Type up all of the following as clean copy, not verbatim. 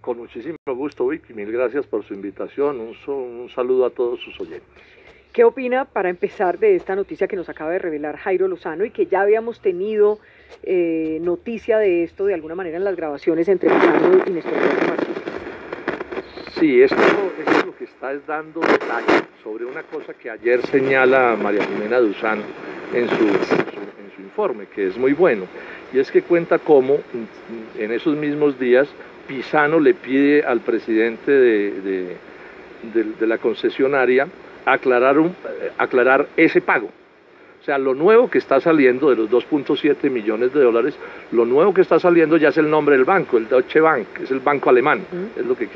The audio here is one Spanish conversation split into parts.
Con muchísimo gusto, Vicky, mil gracias por su invitación, un saludo a todos sus oyentes. ¿Qué opina, para empezar, de esta noticia que nos acaba de revelar Jairo Lozano y que ya habíamos tenido noticia de esto de alguna manera en las grabaciones entre Pisano y Néstor Humberto Martínez? Sí, esto lo que está es dando detalles sobre una cosa que ayer señala María Jimena Duzán en su informe, que es muy bueno, y es que cuenta cómo en esos mismos días Pisano le pide al presidente de la concesionaria aclarar ese pago. O sea, lo nuevo que está saliendo de los 2.7 millones de dólares, lo nuevo que está saliendo ya es el nombre del banco, el Deutsche Bank, es el banco alemán, es lo que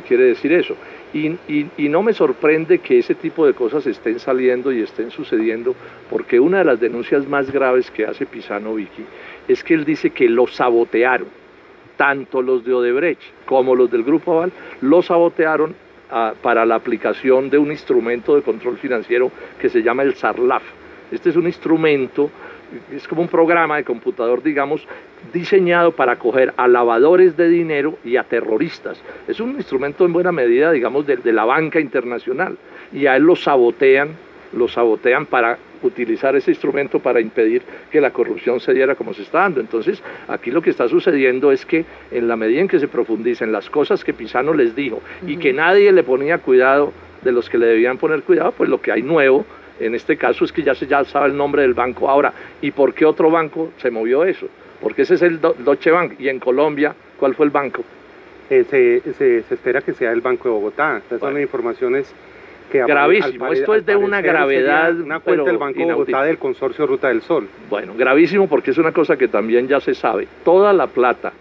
quiere decir eso. Y no me sorprende que ese tipo de cosas estén saliendo y estén sucediendo, porque una de las denuncias más graves que hace Pisano, Vicky, es que él dice que lo sabotearon, tanto los de Odebrecht como los del Grupo Aval, lo sabotearon para la aplicación de un instrumento de control financiero que se llama el SARLAF. Este es un instrumento, es como un programa de computador, digamos, diseñado para coger a lavadores de dinero y a terroristas. Es un instrumento en buena medida, digamos, de la banca internacional, y a él lo sabotean para utilizar ese instrumento para impedir que la corrupción se diera como se está dando. Entonces, aquí lo que está sucediendo es que en la medida en que se profundicen las cosas que Pisano les dijo y que nadie le ponía cuidado de los que le debían poner cuidado, pues lo que hay nuevo en este caso es que ya sabe el nombre del banco. Ahora, ¿y por qué otro banco se movió eso? Porque ese es el Deutsche Bank. Y en Colombia, ¿cuál fue el banco? Se espera que sea el Banco de Bogotá. Estas son informaciones que gravísimo, esto es de una gravedad, una cuenta del Banco de Bogotá del consorcio Ruta del Sol. Bueno, gravísimo, porque es una cosa que también ya se sabe. Toda la plata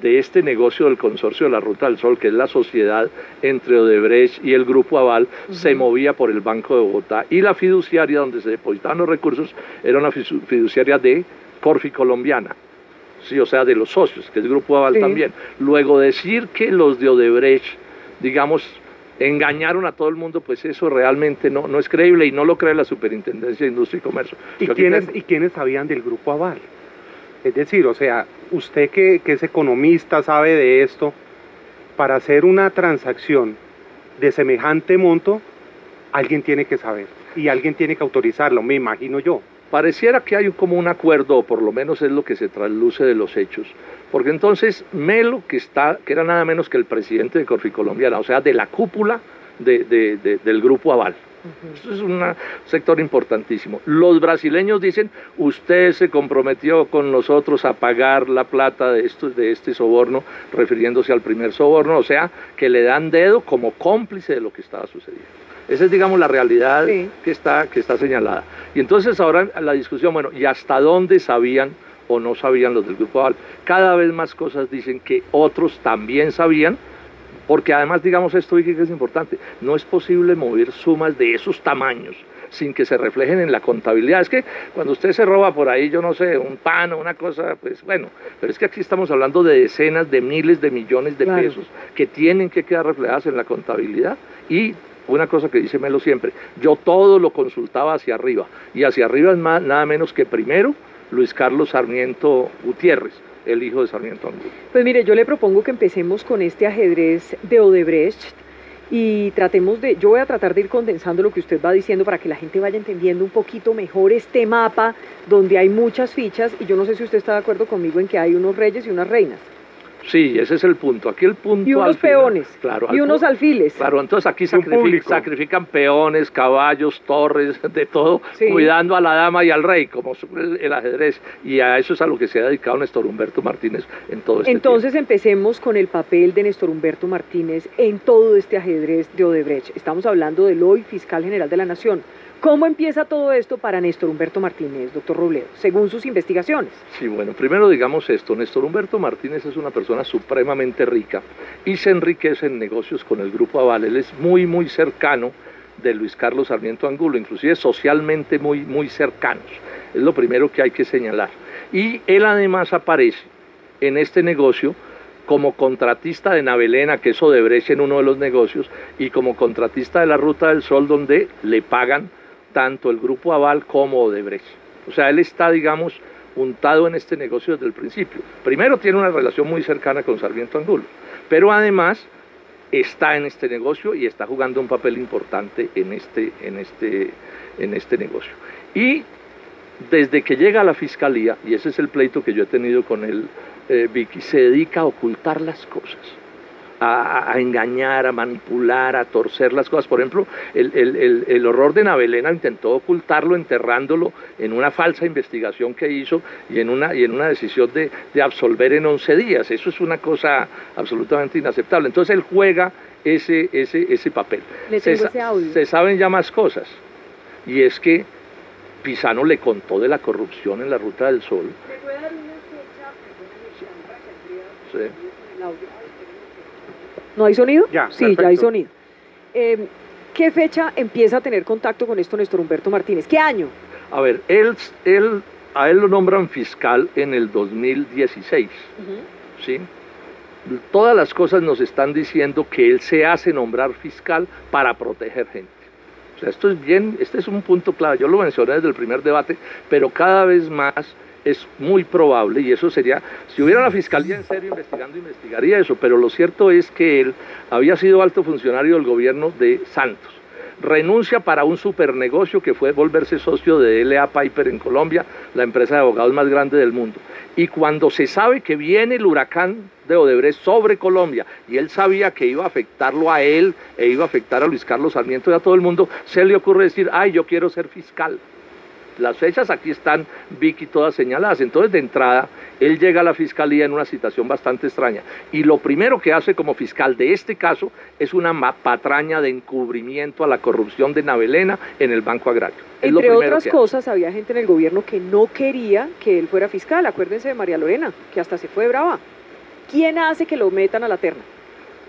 de este negocio del consorcio de la Ruta del Sol, que es la sociedad entre Odebrecht y el Grupo Aval, se movía por el Banco de Bogotá, y la fiduciaria donde se depositaban los recursos era una fiduciaria de Corfi Colombiana, sí, o sea, de los socios, que es Grupo Aval también. Luego, decir que los de Odebrecht, digamos, engañaron a todo el mundo, pues eso realmente no es creíble, y no lo cree la Superintendencia de Industria y Comercio. ¿Y quiénes sabían del Grupo Aval? Es decir, o sea, usted que es economista, sabe de esto, para hacer una transacción de semejante monto, alguien tiene que saber y alguien tiene que autorizarlo, me imagino yo. Pareciera que hay como un acuerdo, o por lo menos es lo que se trasluce de los hechos, porque entonces Melo, que era nada menos que el presidente de Corfi Colombiana, o sea, de la cúpula del Grupo Aval. Esto es un sector importantísimo. Los brasileños dicen, usted se comprometió con nosotros a pagar la plata de este soborno, refiriéndose al primer soborno, o sea, que le dan dedo como cómplice de lo que estaba sucediendo. Esa es, digamos, la realidad que está señalada. Y entonces ahora la discusión, bueno, ¿y hasta dónde sabían o no sabían los del Grupo Aval? Cada vez más cosas dicen que otros también sabían, porque además, digamos, esto que es importante, no es posible mover sumas de esos tamaños sin que se reflejen en la contabilidad. Es que cuando usted se roba por ahí, yo no sé, un pan o una cosa, pues bueno, pero es que aquí estamos hablando de decenas de miles de millones de pesos que tienen que quedar reflejadas en la contabilidad. Y una cosa que dice Melo siempre, yo todo lo consultaba hacia arriba, y hacia arriba es nada menos que primero Luis Carlos Sarmiento Gutiérrez, el hijo de Sarmiento Angulo. Pues mire, yo le propongo que empecemos con este ajedrez de Odebrecht y yo voy a tratar de ir condensando lo que usted va diciendo para que la gente vaya entendiendo un poquito mejor este mapa donde hay muchas fichas, y yo no sé si usted está de acuerdo conmigo en que hay unos reyes y unas reinas. Sí, ese es el punto. Aquí el punto. Y unos peones, claro, y unos alfiles. Claro, entonces aquí sacrifican peones, caballos, torres, de todo, cuidando a la dama y al rey, como el ajedrez. Y a eso es a lo que se ha dedicado Néstor Humberto Martínez en todo este Entonces tiempo. Empecemos con el papel de Néstor Humberto Martínez en todo este ajedrez de Odebrecht. Estamos hablando del hoy fiscal general de la Nación. ¿Cómo empieza todo esto para Néstor Humberto Martínez, doctor Robledo, según sus investigaciones? Sí, bueno, primero digamos esto, Néstor Humberto Martínez es una persona supremamente rica y se enriquece en negocios con el Grupo Aval. Él es muy, muy cercano de Luis Carlos Sarmiento Angulo, inclusive socialmente muy, muy cercanos. Es lo primero que hay que señalar. Y él además aparece en este negocio como contratista de Navelena, que es Odebrecht en uno de los negocios, y como contratista de la Ruta del Sol, donde le pagan tanto el Grupo Aval como Odebrecht. O sea, él está, digamos, untado en este negocio desde el principio. Primero tiene una relación muy cercana con Sarmiento Angulo, pero además está en este negocio y está jugando un papel importante en este negocio. Y desde que llega a la fiscalía, y ese es el pleito que yo he tenido con él, Vicky, se dedica a ocultar las cosas, a engañar, a manipular, a torcer las cosas. Por ejemplo, el horror de Navelena intentó ocultarlo enterrándolo en una falsa investigación que hizo y en una decisión de absolver en 11 días. Eso es una cosa absolutamente inaceptable. Entonces él juega ese papel. Le tengo ese audio. Se saben ya más cosas, y es que Pisano le contó de la corrupción en la Ruta del Sol. ¿Me puede dar una fecha? Sí. ¿No hay sonido? Ya, sí, perfecto. ya hay sonido. ¿Qué fecha empieza a tener contacto con esto Néstor Humberto Martínez? ¿Qué año? A ver, a él lo nombran fiscal en el 2016, ¿sí? Todas las cosas nos están diciendo que él se hace nombrar fiscal para proteger gente. O sea, esto es bien, este es un punto clave, yo lo mencioné desde el primer debate, pero cada vez más es muy probable, y eso sería, si hubiera una fiscalía en serio investigando, investigaría eso, pero lo cierto es que él había sido alto funcionario del gobierno de Santos, renuncia para un supernegocio que fue volverse socio de L.A. Piper en Colombia, la empresa de abogados más grande del mundo, y cuando se sabe que viene el huracán de Odebrecht sobre Colombia, y él sabía que iba a afectarlo a él, e iba a afectar a Luis Carlos Sarmiento y a todo el mundo, se le ocurre decir, ay, yo quiero ser fiscal. Las fechas aquí están, Vicky, todas señaladas. Entonces, de entrada, él llega a la fiscalía en una situación bastante extraña. Y lo primero que hace como fiscal de este caso es una patraña de encubrimiento a la corrupción de Navelena en el Banco Agrario. Entre otras cosas, había gente en el gobierno que no quería que él fuera fiscal. Acuérdense de María Lorena, que hasta se fue brava. ¿Quién hace que lo metan a la terna?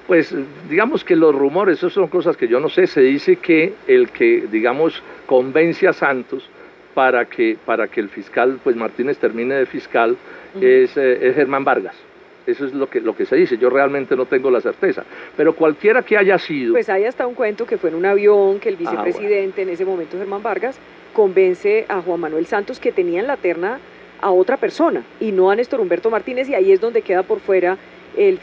Pues digamos que los rumores, esas son cosas que yo no sé, se dice que el que, digamos, convence a Santos para que el fiscal, pues Martínez termine de fiscal, es Germán Vargas. Eso es lo que se dice, yo realmente no tengo la certeza, pero cualquiera que haya sido... Pues hay hasta un cuento que fue en un avión, que el vicepresidente, en ese momento Germán Vargas, convence a Juan Manuel Santos que tenía en la terna a otra persona, y no a Néstor Humberto Martínez, y ahí es donde queda por fuera el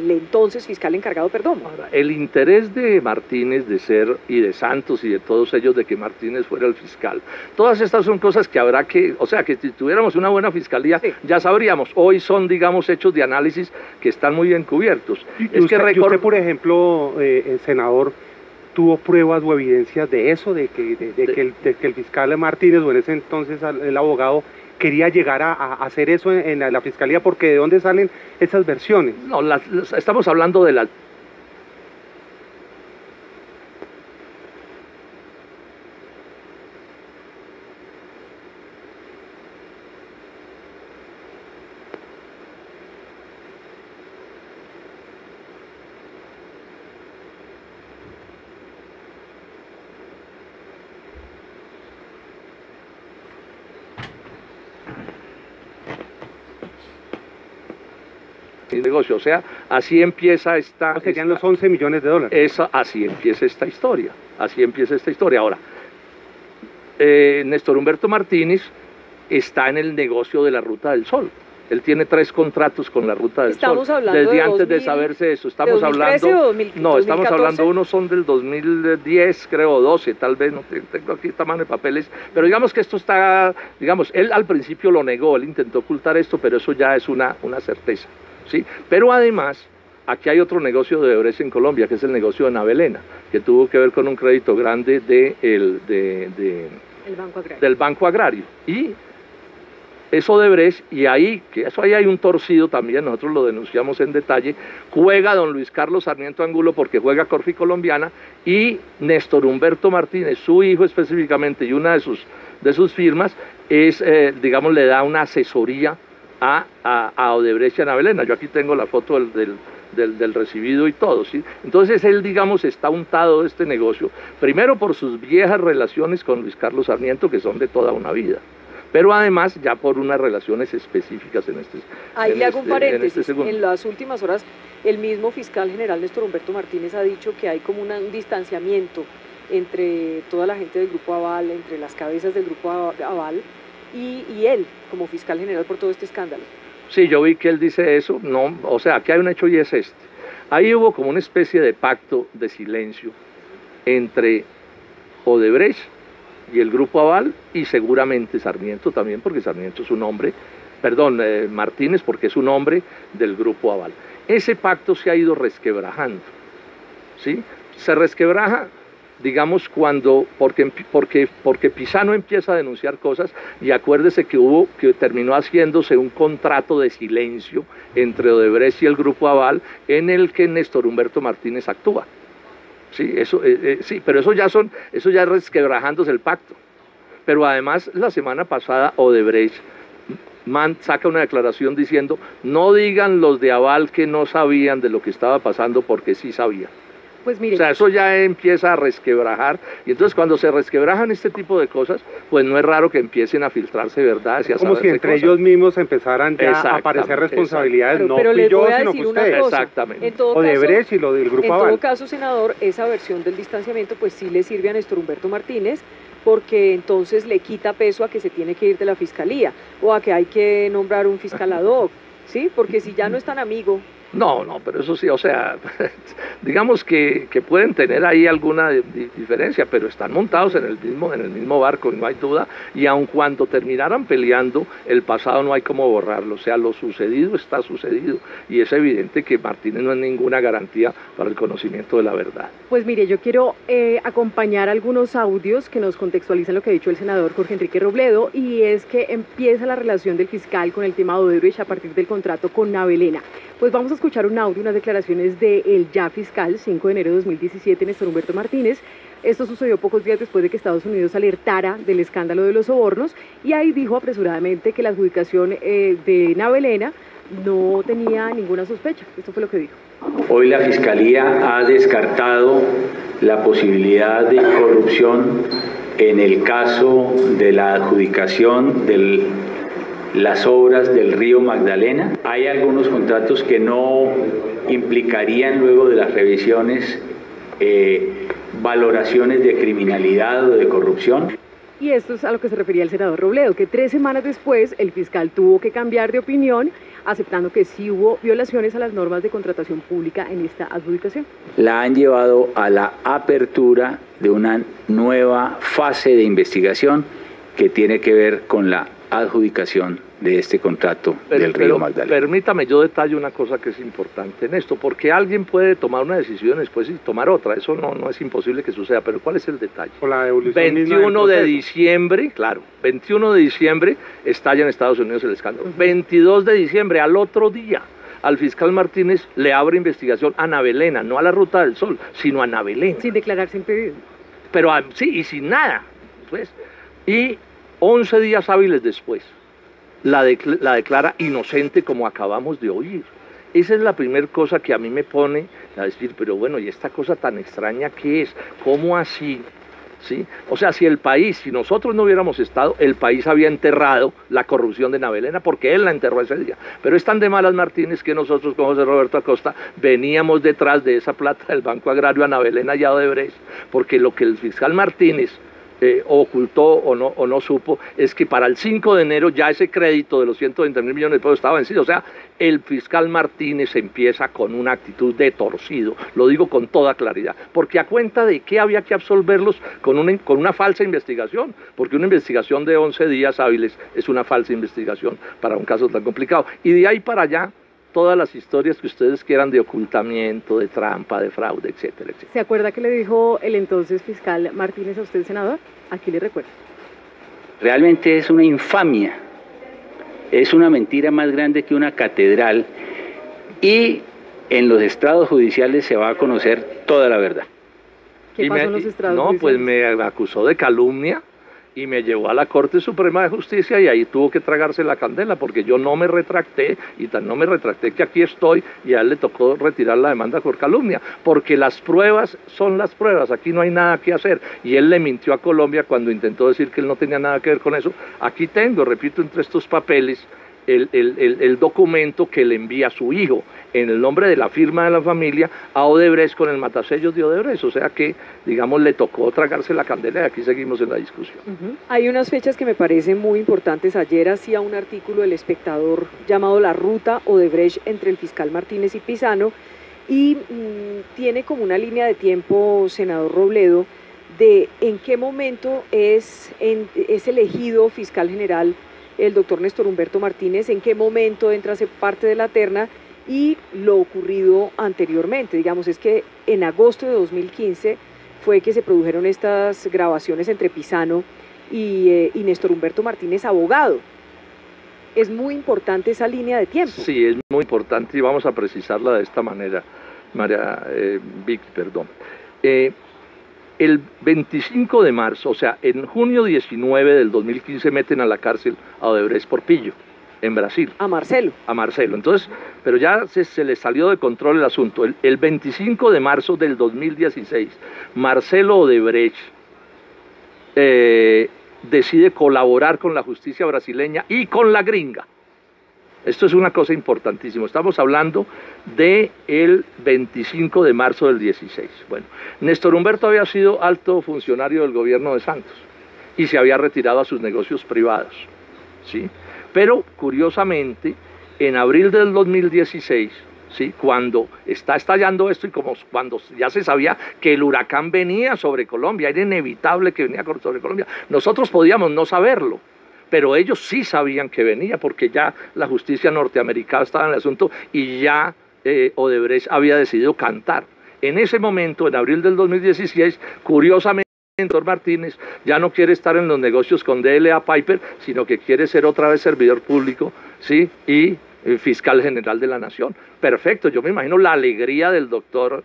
entonces fiscal encargado Perdomo. Ahora, el interés de Martínez de ser, y de Santos y de todos ellos, de que Martínez fuera el fiscal, todas estas son cosas que habrá que, o sea, que si tuviéramos una buena fiscalía, sí, ya sabríamos. Hoy son, digamos, hechos de análisis que están muy bien cubiertos. Y usted, por ejemplo, senador, ¿tuvo pruebas o evidencias de eso, de que el fiscal Martínez, o en ese entonces el abogado, quería llegar a hacer eso en la fiscalía? Porque ¿de dónde salen esas versiones? No, estamos hablando de la... negocio, o sea, así empieza esta... Serían los 11 millones de dólares. Así empieza esta historia, Ahora, Néstor Humberto Martínez está en el negocio de la Ruta del Sol. Él tiene 3 contratos con la Ruta del Sol. Desde antes de saberse eso. Estamos hablando... No, estamos hablando, unos son del 2010, creo, 12, tal vez, no tengo aquí esta mano de papeles, pero digamos que esto está, digamos, él al principio lo negó, él intentó ocultar esto, pero eso ya es una certeza. ¿Sí? Pero además, aquí hay otro negocio de Odebrecht en Colombia, que es el negocio de Navelena, que tuvo que ver con un crédito grande del Banco Agrario. Y es Odebrecht, y ahí hay un torcido también, nosotros lo denunciamos en detalle, juega don Luis Carlos Sarmiento Angulo porque juega Corfi Colombiana, y Néstor Humberto Martínez, su hijo específicamente, y una de sus firmas, digamos, le da una asesoría a Odebrecht y a Navelena. Yo aquí tengo la foto del recibido y todo, ¿sí? Entonces él, digamos, está untado de este negocio, primero por sus viejas relaciones con Luis Carlos Sarmiento, que son de toda una vida, pero además ya por unas relaciones específicas en este... Ahí le hago un paréntesis, en las últimas horas el mismo fiscal general Néstor Humberto Martínez ha dicho que hay como un distanciamiento entre toda la gente del Grupo Aval, entre las cabezas del Grupo Aval, y él como fiscal general por todo este escándalo. Sí, yo vi que él dice eso, no, o sea, aquí hay un hecho y es este. Ahí hubo como una especie de pacto de silencio entre Odebrecht y el Grupo Aval, y seguramente Sarmiento también, porque Sarmiento es un hombre, perdón, Martínez, porque es un hombre del Grupo Aval. Ese pacto se ha ido resquebrajando, ¿sí? Se resquebraja, digamos, porque Pisano empieza a denunciar cosas, y acuérdese que terminó haciéndose un contrato de silencio entre Odebrecht y el Grupo Aval, en el que Néstor Humberto Martínez actúa. Sí, sí, pero eso ya es resquebrajándose el pacto. Pero además, la semana pasada Odebrecht saca una declaración diciendo: no digan los de Aval que no sabían de lo que estaba pasando, porque sí sabían. Pues mire, o sea, eso ya empieza a resquebrajar, y entonces cuando se resquebrajan este tipo de cosas, pues no es raro que empiecen a filtrarse verdades y a como si entre ellos mismos empezaran ya a aparecer responsabilidades, no fui yo, sino que usted. Exactamente. En todo Odebrecht caso, y lo del Grupo Aval. En todo caso, senador, esa versión del distanciamiento pues sí le sirve a Néstor Humberto Martínez, porque entonces le quita peso a que se tiene que ir de la fiscalía, o a que hay que nombrar un fiscal ad hoc, ¿sí? Porque si ya no es tan amigo. No, pero eso sí, o sea, digamos que pueden tener ahí alguna diferencia, pero están montados en el mismo barco, no hay duda, y aun cuando terminaran peleando, el pasado no hay cómo borrarlo, o sea, lo sucedido está sucedido, y es evidente que Martínez no es ninguna garantía para el conocimiento de la verdad. Pues mire, yo quiero acompañar algunos audios que nos contextualizan lo que ha dicho el senador Jorge Enrique Robledo, y es que empieza la relación del fiscal con el tema de Odebrecht a partir del contrato con Navelena. Pues vamos a escuchar un audio, unas declaraciones del ya fiscal, 5 de enero de 2017, Néstor Humberto Martínez. Esto sucedió pocos días después de que Estados Unidos alertara del escándalo de los sobornos, y ahí dijo apresuradamente que la adjudicación de Navelena no tenía ninguna sospecha. Esto fue lo que dijo. Hoy la Fiscalía ha descartado la posibilidad de corrupción en el caso de la adjudicación de las obras del río Magdalena. Hay algunos contratos que no implicarían luego de las revisiones valoraciones de criminalidad o de corrupción. Y esto es a lo que se refería el senador Robledo, que 3 semanas después el fiscal tuvo que cambiar de opinión, aceptando que sí hubo violaciones a las normas de contratación pública en esta adjudicación. La han llevado a la apertura de una nueva fase de investigación que tiene que ver con la adjudicación de este contrato del río Magdalena. Permítame, yo detallo una cosa que es importante en esto, porque alguien puede tomar una decisión después y tomar otra, eso no es imposible que suceda, pero ¿cuál es el detalle? Por la evolución 21 de diciembre, claro, 21 de diciembre estalla en Estados Unidos el escándalo. 22 de diciembre, al otro día, al fiscal Martínez le abre investigación a Navelena, no a la Ruta del Sol, sino a Navelena. Sin declararse impedido. Pero sí, y sin nada, pues. Y 11 días hábiles después, la declara inocente, como acabamos de oír. Esa es la primera cosa que a mí me pone a decir, pero bueno, ¿y esta cosa tan extraña qué es? ¿Cómo así? ¿Sí? O sea, si nosotros no hubiéramos estado, el país había enterrado la corrupción de Navelena, porque él la enterró ese día. Pero es tan de malas Martínez que nosotros, con José Roberto Acosta, veníamos detrás de esa plata del Banco Agrario a Navelena y a Odebrecht, porque lo que el fiscal Martínez ocultó o no supo, es que para el 5 de enero ya ese crédito de los 120.000 millones de pesos estaba vencido. O sea, el fiscal Martínez empieza con una actitud de torcido, lo digo con toda claridad, porque a cuenta de qué había que absolverlos con una falsa investigación, porque una investigación de 11 días hábiles es una falsa investigación para un caso tan complicado. Y de ahí para allá, todas las historias que ustedes quieran de ocultamiento, de trampa, de fraude, etcétera, etcétera. ¿Se acuerda que le dijo el entonces fiscal Martínez a usted, senador? Aquí le recuerdo. Realmente es una infamia, es una mentira más grande que una catedral, y en los estrados judiciales se va a conocer toda la verdad. ¿Qué pasó en los estrados judiciales? Pues me acusó de calumnia y me llevó a la Corte Suprema de Justicia, y ahí tuvo que tragarse la candela, porque yo no me retracté, y tan no me retracté que aquí estoy, y a él le tocó retirar la demanda por calumnia, porque las pruebas son las pruebas, aquí no hay nada que hacer, y él le mintió a Colombia cuando intentó decir que él no tenía nada que ver con eso. Aquí tengo, repito, entre estos papeles, el documento que le envía a su hijo en el nombre de la firma de la familia a Odebrecht con el matasellos de Odebrecht, o sea que, digamos, le tocó tragarse la candela, y aquí seguimos en la discusión. Hay unas fechas que me parecen muy importantes. Ayer hacía un artículo del Espectador llamado La Ruta Odebrecht entre el fiscal Martínez y Pisano, y tiene como una línea de tiempo, senador Robledo, de en qué momento es elegido fiscal general el doctor Néstor Humberto Martínez, en qué momento entra a ser parte de la terna y lo ocurrido anteriormente. Digamos, es que en agosto de 2015 fue que se produjeron estas grabaciones entre Pisano y Néstor Humberto Martínez, abogado. Es muy importante esa línea de tiempo. Sí, es muy importante y vamos a precisarla de esta manera, Vicky, perdón. El 25 de marzo, o sea, en junio 19 del 2015 meten a la cárcel a Odebrecht por pillo, en Brasil. A Marcelo. A Marcelo. Entonces, pero ya se le salió de control el asunto. El 25 de marzo del 2016, Marcelo Odebrecht decide colaborar con la justicia brasileña y con la gringa. Esto es una cosa importantísima. Estamos hablando del 25 de marzo del 16. Bueno, Néstor Humberto había sido alto funcionario del gobierno de Santos y se había retirado a sus negocios privados, ¿sí? Pero, curiosamente, en abril del 2016, ¿sí?, cuando está estallando esto y como cuando ya se sabía que el huracán venía sobre Colombia, era inevitable que venía sobre Colombia, nosotros podíamos no saberlo, pero ellos sí sabían que venía porque ya la justicia norteamericana estaba en el asunto y ya Odebrecht había decidido cantar. En ese momento, en abril del 2016, curiosamente, Néstor Martínez ya no quiere estar en los negocios con DLA Piper, sino que quiere ser otra vez servidor público, ¿sí?, y fiscal general de la nación. Perfecto, yo me imagino la alegría del doctor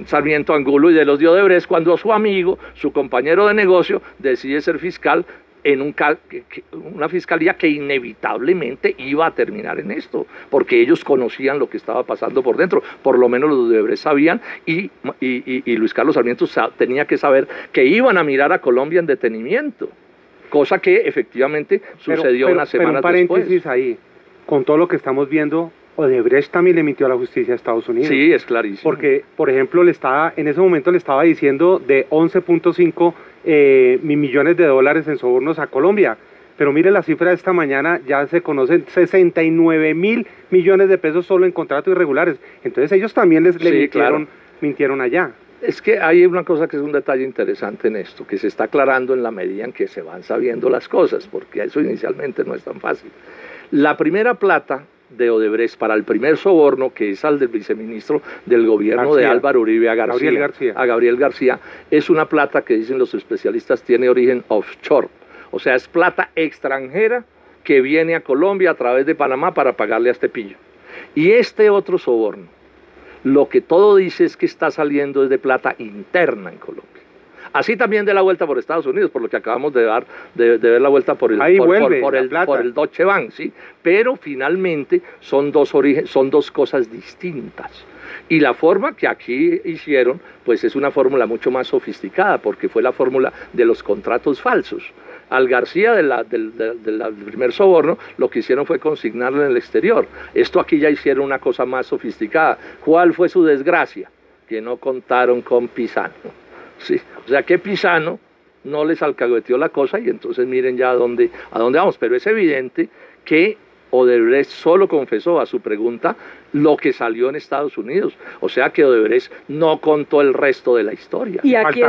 Sarmiento Angulo y de los de Odebrecht cuando su amigo, su compañero de negocio, decide ser fiscal en una fiscalía que inevitablemente iba a terminar en esto, porque ellos conocían lo que estaba pasando por dentro, por lo menos los de Odebrecht sabían, y Luis Carlos Sarmiento tenía que saber que iban a mirar a Colombia en detenimiento, cosa que efectivamente sucedió unas semanas después. Pero un paréntesis ahí, con todo lo que estamos viendo, Odebrecht también le mintió a la justicia de Estados Unidos. Sí, es clarísimo. Porque, por ejemplo, en ese momento le estaba diciendo de 11.5 millones de dólares en sobornos a Colombia. Pero mire la cifra de esta mañana, ya se conocen 69.000 millones de pesos solo en contratos irregulares. Entonces ellos también le mintieron, claro, mintieron allá. Es que hay una cosa que es un detalle interesante en esto, que se está aclarando en la medida en que se van sabiendo las cosas, porque eso inicialmente no es tan fácil. La primera plata de Odebrecht para el primer soborno, que es al del viceministro del gobierno de Álvaro Uribe a Gabriel García, es una plata que dicen los especialistas tiene origen offshore, o sea, es plata extranjera que viene a Colombia a través de Panamá para pagarle a este pillo. Y este otro soborno, lo que todo dice es que está saliendo es de plata interna en Colombia. Así también de la vuelta por Estados Unidos, por lo que acabamos de ver la vuelta por el Deutsche Bank, ¿sí? Pero finalmente son dos cosas distintas. Y la forma que aquí hicieron, pues es una fórmula mucho más sofisticada, porque fue la fórmula de los contratos falsos. Al García del primer soborno, lo que hicieron fue consignarlo en el exterior. Esto aquí ya hicieron una cosa más sofisticada. ¿Cuál fue su desgracia? Que no contaron con Pisano. Sí, o sea que Pisano no les alcahueteó la cosa y entonces miren ya a dónde vamos, pero es evidente que Odebrecht solo confesó a su pregunta lo que salió en Estados Unidos, o sea que Odebrecht no contó el resto de la historia. Y aquí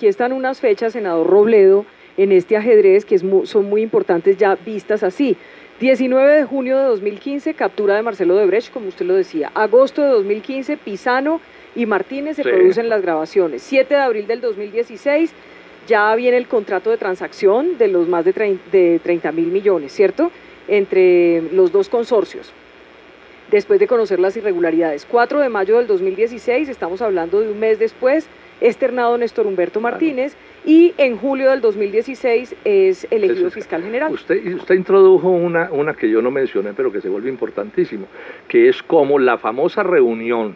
están unas fechas, senador Robledo, en este ajedrez que son muy importantes ya vistas así. 19 de junio de 2015, captura de Marcelo Odebrecht, como usted lo decía. Agosto de 2015, Pisano y Martínez se producen las grabaciones. 7 de abril del 2016, ya viene el contrato de transacción de los más de 30.000 millones, ¿cierto?, entre los dos consorcios, después de conocer las irregularidades. 4 de mayo del 2016, estamos hablando de un mes después, es ternado Néstor Humberto Martínez, y en julio del 2016 es elegido fiscal general. Usted introdujo una que yo no mencioné, pero que se vuelve importantísimo, que es como la famosa reunión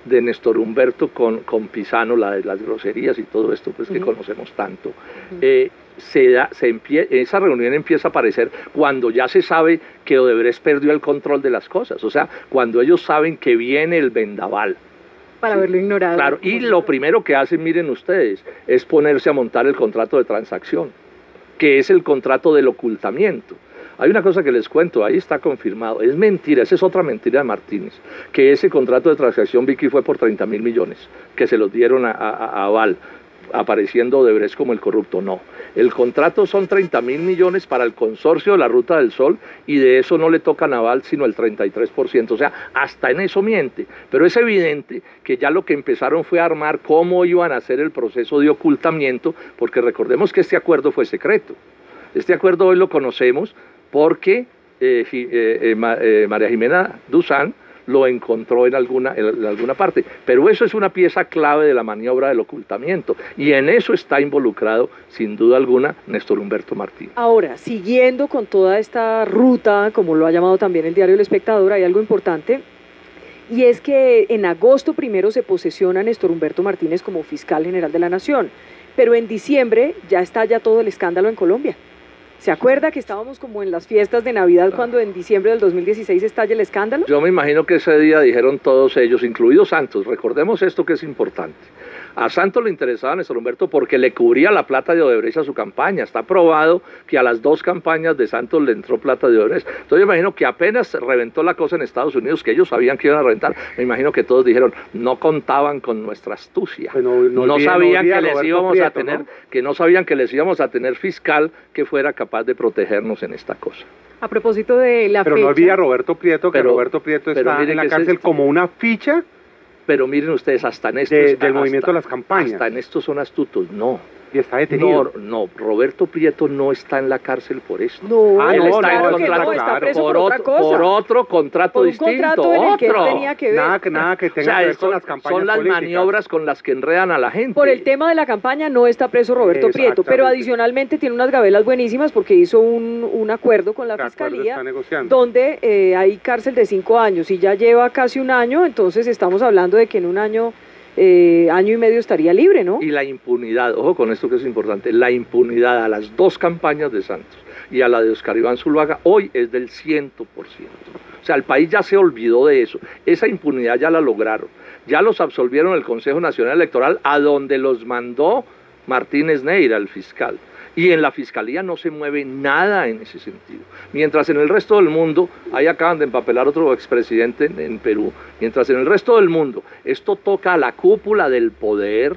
de Néstor Humberto con Pisano, la de las groserías y todo esto, pues que conocemos tanto. Esa reunión empieza a aparecer cuando ya se sabe que Odebrecht perdió el control de las cosas, o sea, cuando ellos saben que viene el vendaval. Para haberlo ignorado. Claro, y lo primero que hacen, miren ustedes, es ponerse a montar el contrato de transacción, que es el contrato del ocultamiento. Hay una cosa que les cuento, ahí está confirmado, es mentira, esa es otra mentira de Martínez, que ese contrato de transacción Vicky fue por 30.000 millones, que se los dieron a Aval, apareciendo Odebrecht como el corrupto. No, el contrato son 30.000 millones para el consorcio de la Ruta del Sol y de eso no le toca a Aval sino el 33%, o sea, hasta en eso miente, pero es evidente que ya lo que empezaron fue a armar cómo iban a hacer el proceso de ocultamiento, porque recordemos que este acuerdo fue secreto. Este acuerdo hoy lo conocemos porque María Jimena Duzán lo encontró en alguna parte, pero eso es una pieza clave de la maniobra del ocultamiento, y en eso está involucrado, sin duda alguna, Néstor Humberto Martínez. Ahora, siguiendo con toda esta ruta, como lo ha llamado también el diario El Espectador, hay algo importante, y es que en agosto primero se posesiona Néstor Humberto Martínez como fiscal general de la Nación, pero en diciembre ya estalla todo el escándalo en Colombia. ¿Se acuerda que estábamos como en las fiestas de Navidad cuando en diciembre del 2016 estalla el escándalo? Yo me imagino que ese día dijeron todos ellos, incluidos Santos, recordemos esto que es importante. A Santos le interesaba a Néstor Humberto porque le cubría la plata de Odebrecht a su campaña. Está probado que a las 2 campañas de Santos le entró plata de Odebrecht. Entonces yo imagino que apenas reventó la cosa en Estados Unidos, que ellos sabían que iban a reventar, me imagino que todos dijeron, no contaban con nuestra astucia. Pues no sabían que les íbamos a tener, ¿no? Que no sabían que les íbamos a tener fiscal que fuera capaz de protegernos en esta cosa. A propósito de la fecha... Pero no olvida a Roberto Prieto, que Roberto Prieto está en la cárcel como una ficha. Pero miren ustedes, hasta en esto... del movimiento de las campañas. Hasta en estos son astutos, no. Y está detenido. No, Roberto Prieto no está en la cárcel por esto. No, él está claro en contrato, está preso por otra cosa. Por otro contrato por distinto. Contrato en el que él tenía que ver. Nada que tenga que ver con las campañas son las políticas. Maniobras con las que enredan a la gente. Por el tema de la campaña no está preso Roberto Prieto, pero adicionalmente tiene unas gabelas buenísimas porque hizo un acuerdo con la Fiscalía donde hay cárcel de 5 años y ya lleva casi un año, entonces estamos hablando de que en un año... año y medio estaría libre, ¿no? Y la impunidad, ojo con esto que es importante, la impunidad a las 2 campañas de Santos y a la de Oscar Iván Zuluaga hoy es del 100%. O sea, el país ya se olvidó de eso, esa impunidad ya la lograron, ya los absolvieron el Consejo Nacional Electoral a donde los mandó Martínez Neira, el fiscal. Y en la Fiscalía no se mueve nada en ese sentido. Mientras en el resto del mundo, ahí acaban de empapelar otro expresidente en Perú, mientras en el resto del mundo esto toca a la cúpula del poder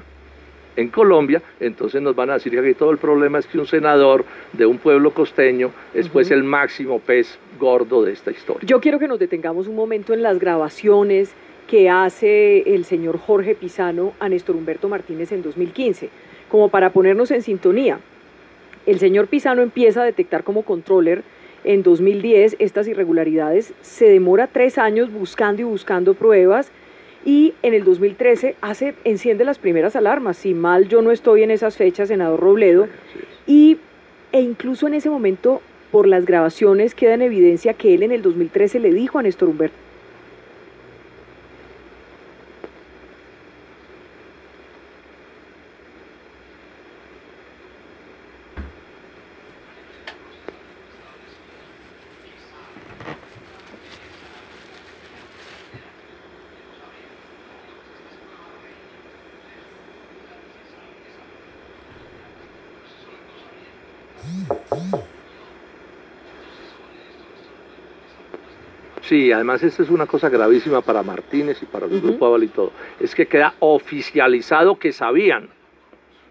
en Colombia, entonces nos van a decir que aquí todo el problema es que un senador de un pueblo costeño es pues el máximo pez gordo de esta historia. Yo quiero que nos detengamos un momento en las grabaciones que hace el señor Jorge Pizano a Néstor Humberto Martínez en 2015, como para ponernos en sintonía. El señor Pizano empieza a detectar como controller en 2010 estas irregularidades, se demora 3 años buscando y buscando pruebas y en el 2013 enciende las primeras alarmas. Si mal yo no estoy en esas fechas, senador Robledo, e incluso en ese momento por las grabaciones queda en evidencia que él en el 2013 le dijo a Néstor Humberto Sí, además esta es una cosa gravísima para Martínez y para el Grupo Aval y todo, es que queda oficializado que sabían.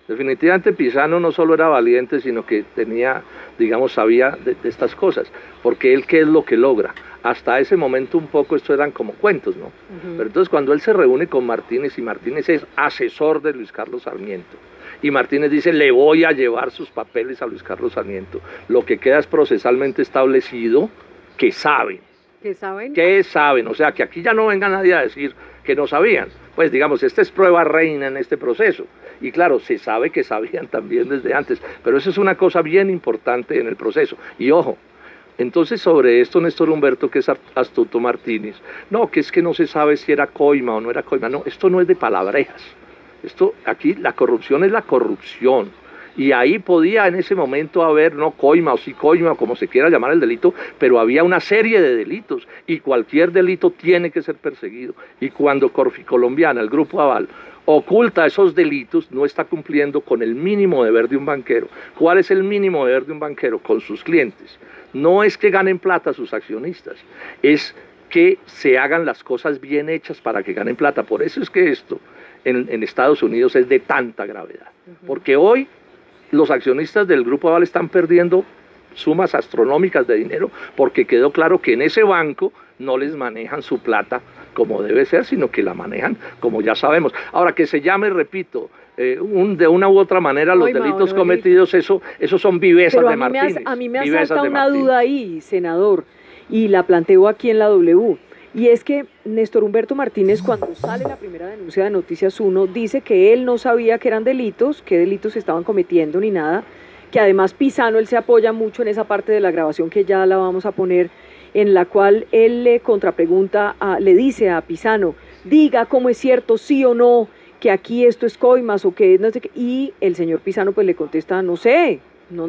Definitivamente Pizano no solo era valiente, sino que tenía, digamos, sabía de estas cosas, porque él qué es lo que logra. Hasta ese momento un poco esto eran como cuentos, ¿no? Pero entonces cuando él se reúne con Martínez, y Martínez es asesor de Luis Carlos Sarmiento, y Martínez dice, le voy a llevar sus papeles a Luis Carlos Sarmiento, lo que queda es procesalmente establecido que saben. ¿Qué saben? ¿Qué saben? O sea, que aquí ya no venga nadie a decir que no sabían. Pues digamos, esta es prueba reina en este proceso. Y claro, se sabe que sabían también desde antes, pero eso es una cosa bien importante en el proceso. Y ojo, entonces sobre esto Néstor Humberto, que es astuto Martínez, no, que es que no se sabe si era coima o no era coima. No, esto no es de palabrejas. Esto aquí, la corrupción es la corrupción. y ahí podía en ese momento haber, no coima o sí coima, o como se quiera llamar el delito, pero había una serie de delitos, y cualquier delito tiene que ser perseguido, y cuando Corficolombiana, el Grupo Aval, oculta esos delitos, no está cumpliendo con el mínimo deber de un banquero. ¿Cuál es el mínimo deber de un banquero? Con sus clientes. No es que ganen plata sus accionistas, es que se hagan las cosas bien hechas para que ganen plata. Por eso es que esto en Estados Unidos es de tanta gravedad, porque hoy los accionistas del Grupo Aval están perdiendo sumas astronómicas de dinero, porque quedó claro que en ese banco no les manejan su plata como debe ser, sino que la manejan como ya sabemos. Ahora, que se llame, repito, de una u otra manera los delitos cometidos, eso son vivezas de Martínez. A mí me asalta una duda ahí, senador, y la planteo aquí en la W, y es que Néstor Humberto Martínez, cuando sale la primera denuncia de Noticias 1, dice que él no sabía que eran delitos, qué delitos se estaban cometiendo ni nada, que además Pisano, él se apoya mucho en esa parte de la grabación que ya la vamos a poner, en la cual él le contrapregunta, le dice a Pisano, diga cómo es cierto, sí o no, que aquí esto es coimas o que no sé qué, y el señor Pisano pues le contesta, no sé, no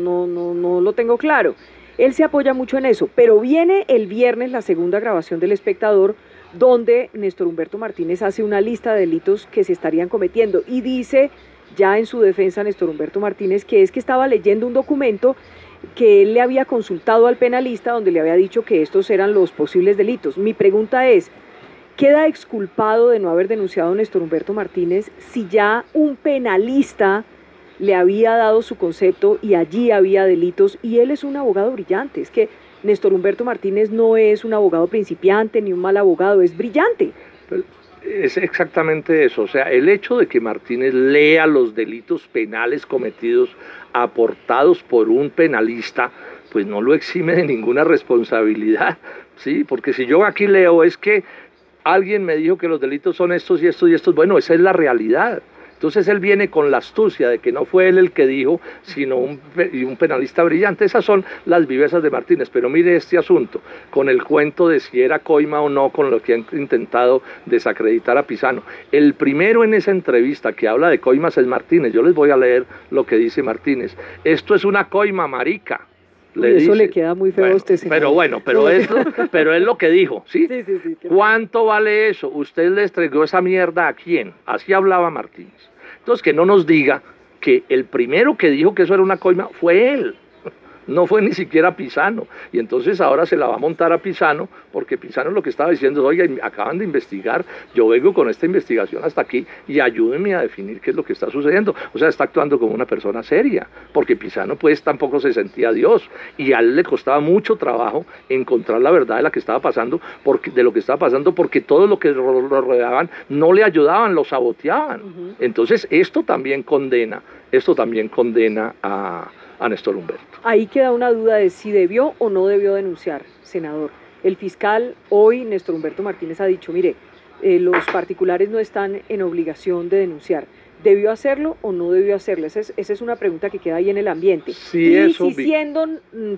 lo tengo claro. Él se apoya mucho en eso, pero viene el viernes la segunda grabación del Espectador, donde Néstor Humberto Martínez hace una lista de delitos que se estarían cometiendo y dice, ya en su defensa Néstor Humberto Martínez, que es que estaba leyendo un documento que él le había consultado al penalista donde le había dicho que estos eran los posibles delitos. Mi pregunta es, ¿queda exculpado de no haber denunciado a Néstor Humberto Martínez si ya un penalista le había dado su concepto y allí había delitos y él es un abogado brillante? Es que Néstor Humberto Martínez no es un abogado principiante ni un mal abogado, es brillante. Es exactamente eso, o sea, el hecho de que Martínez lea los delitos penales cometidos aportados por un penalista, pues no lo exime de ninguna responsabilidad, ¿sí? Porque si yo aquí leo es que alguien me dijo que los delitos son estos y estos y estos, bueno, esa es la realidad. Entonces él viene con la astucia de que no fue él el que dijo, sino un penalista brillante. Esas son las vivezas de Martínez. Pero mire este asunto, con el cuento de si era coima o no, con lo que han intentado desacreditar a Pisano. El primero en esa entrevista que habla de coimas es Martínez. Yo les voy a leer lo que dice Martínez. Esto es una coima, marica. Eso le queda muy feo a usted, señor. Pero es lo que dijo, ¿sí? Sí, ¿cuánto vale eso? ¿Usted le entregó esa mierda a quién? Así hablaba Martínez. Entonces, que no nos diga que el primero que dijo que eso era una coima fue él, no fue ni siquiera Pisano, y entonces ahora se la va a montar a Pisano, porque Pisano lo que estaba diciendo es, oiga, acaban de investigar, yo vengo con esta investigación hasta aquí, y ayúdenme a definir qué es lo que está sucediendo. O sea, está actuando como una persona seria, porque Pisano pues tampoco se sentía Dios, y a él le costaba mucho trabajo encontrar la verdad de lo que estaba pasando, porque todo lo que lo rodeaban no le ayudaban, lo saboteaban. Entonces esto también condena a Néstor Humberto. Ahí queda una duda de si debió o no debió denunciar, senador. El fiscal hoy, Néstor Humberto Martínez, ha dicho, mire, los particulares no están en obligación de denunciar. ¿Debió hacerlo o no debió hacerlo? Esa es una pregunta que queda ahí en el ambiente. Sí, y si siendo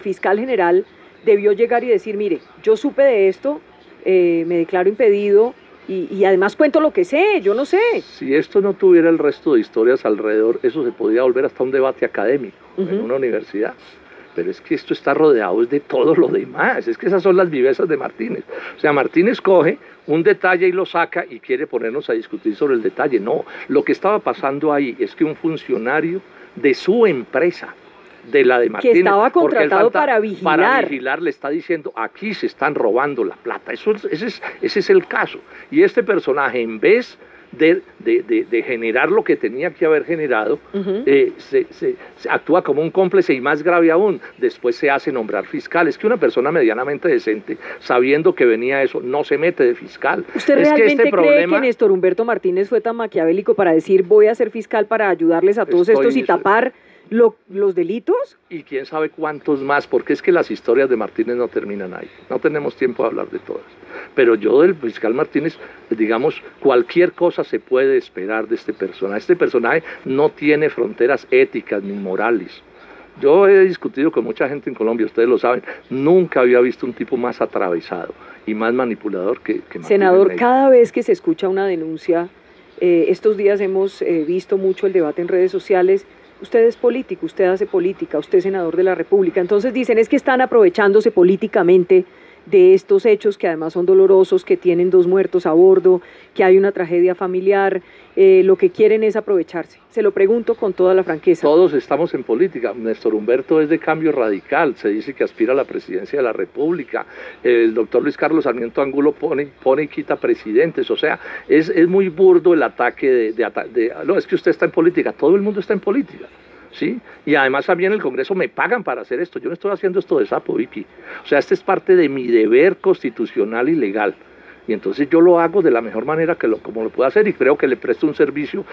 fiscal general, debió llegar y decir, mire, yo supe de esto, me declaro impedido, y además cuento lo que sé, yo no sé. Si esto no tuviera el resto de historias alrededor, eso se podría volver hasta un debate académico en una universidad. Pero es que esto está rodeado de todo lo demás, es que esas son las vivezas de Martínez. O sea, Martínez coge un detalle y lo saca y quiere ponernos a discutir sobre el detalle. No, lo que estaba pasando ahí es que un funcionario de su empresa, de la de Martínez, que estaba contratado para vigilar, le está diciendo, aquí se están robando la plata. Ese es el caso. Y este personaje, en vez de generar lo que tenía que haber generado, se actúa como un cómplice, y más grave aún, después se hace nombrar fiscal. Es que una persona medianamente decente, sabiendo que venía eso, no se mete de fiscal. ¿Usted realmente cree que Néstor Humberto Martínez fue tan maquiavélico para decir, voy a ser fiscal para ayudarles a todos estos y tapar los delitos? Y quién sabe cuántos más, porque es que las historias de Martínez no terminan ahí. No tenemos tiempo de hablar de todas. Pero yo del fiscal Martínez, digamos, cualquier cosa se puede esperar de este personaje. Este personaje no tiene fronteras éticas ni morales. Yo he discutido con mucha gente en Colombia, ustedes lo saben, nunca había visto un tipo más atravesado y más manipulador que Martínez. Senador, cada vez que se escucha una denuncia, estos días hemos visto mucho el debate en redes sociales, Usted es político, usted hace política, usted es senador de la República. Entonces dicen, es que están aprovechándose políticamente de estos hechos que además son dolorosos, que tienen 2 muertos a bordo, que hay una tragedia familiar, lo que quieren es aprovecharse. Se lo pregunto con toda la franqueza. Todos estamos en política. Néstor Humberto es de Cambio Radical, se dice que aspira a la presidencia de la República. El doctor Luis Carlos Sarmiento Angulo pone y quita presidentes. O sea, es muy burdo el ataque no, es que usted está en política, todo el mundo está en política. ¿Sí? Y además también el Congreso me pagan para hacer esto, yo no estoy haciendo esto de sapo, Vicky. O sea, este es parte de mi deber constitucional y legal. Y entonces yo lo hago de la mejor manera como lo puedo hacer y creo que le presto un servicio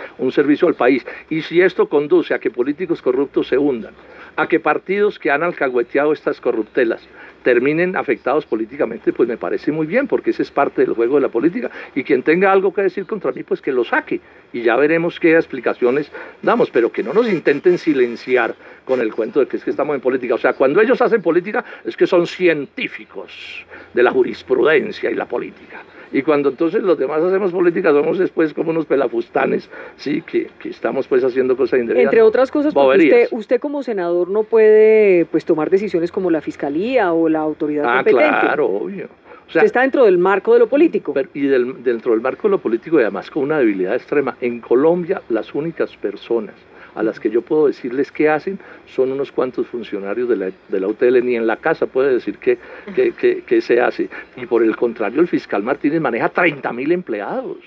al país. Y si esto conduce a que políticos corruptos se hundan, a que partidos que han alcahueteado estas corruptelas terminen afectados políticamente, pues me parece muy bien, porque ese es parte del juego de la política, y quien tenga algo que decir contra mí, pues que lo saque, y ya veremos qué explicaciones damos, pero que no nos intenten silenciar con el cuento de que es que estamos en política. O sea, cuando ellos hacen política, es que son científicos de la jurisprudencia y la política. Y cuando entonces los demás hacemos política, somos después como unos pelafustanes, sí, que estamos pues haciendo cosas indebidas. Entre otras cosas, porque usted como senador no puede pues tomar decisiones como la fiscalía o la autoridad competente. Claro, obvio. O sea, usted está dentro del marco de lo político. Dentro del marco de lo político y además con una debilidad extrema. En Colombia, las únicas personas a las que yo puedo decirles qué hacen son unos cuantos funcionarios de la UTL, ni en la casa puede decir qué se hace. Y por el contrario, el fiscal Martínez maneja 30.000 empleados,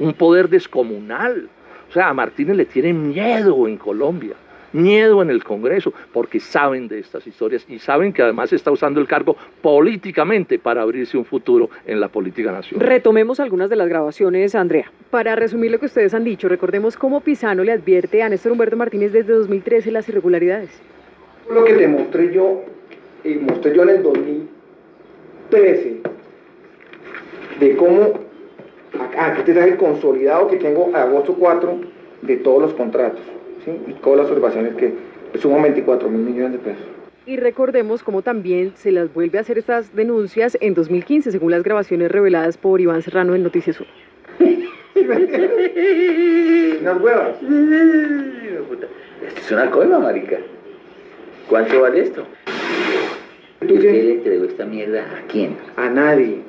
un poder descomunal. O sea, a Martínez le tienen miedo en Colombia, miedo en el Congreso, porque saben de estas historias y saben que además está usando el cargo políticamente para abrirse un futuro en la política nacional. Retomemos algunas de las grabaciones, Andrea. Para resumir lo que ustedes han dicho, recordemos cómo Pisano le advierte a Néstor Humberto Martínez desde 2013 las irregularidades. Lo que te mostré yo en el 2013, de cómo, aquí te traje el consolidado que tengo a agosto 4 de todos los contratos. ¿Sí? Y todas las observaciones que suman 24.000 millones de pesos. Y recordemos cómo también se las vuelve a hacer estas denuncias en 2015, según las grabaciones reveladas por Iván Serrano en Noticias 1. Unas huevas. Esto es una coima, marica. ¿Cuánto vale esto? ¿Tú qué le entregó esta mierda a quién? A nadie.